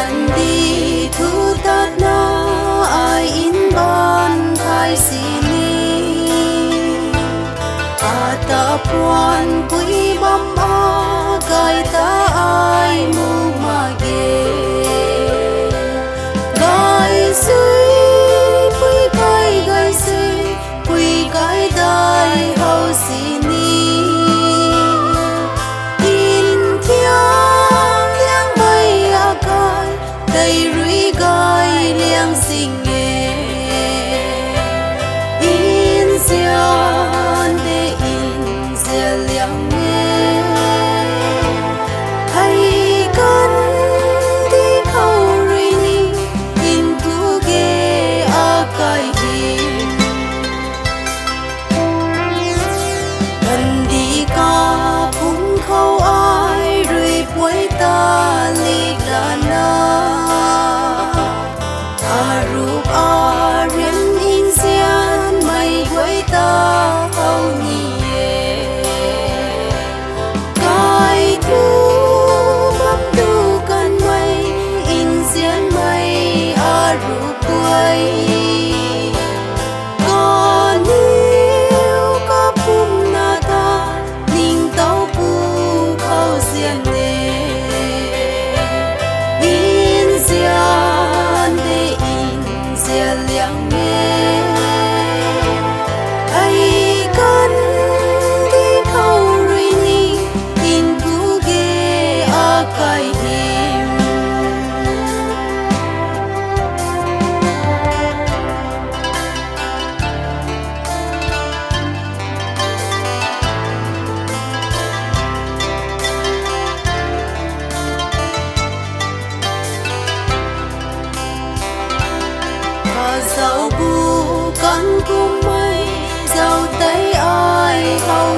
gần đi thu tát na ai in ban thay sini ta puan quý băm a gai ta ai mu ma ge gai suy quý gai suy quý gai dai hau sini in thiang liang bay a gai đầy rui gai liang sing nghe in xian de in xian liang nghe hay con đi khâu rui ni in thu ge a gai hin gần đi ca phung khâu ai rui puai ta li na rup a rian in xian mai quay ta hau nhie cai thu bắp tu kan mai in xian mai a rup quay con yêu ca pum na ta ning tau pu khâu xian ne in xian de sia liang nghe ai con đi khâu rui ni in thu ge a kai him dạo bu con cung mây dạo tay ai hau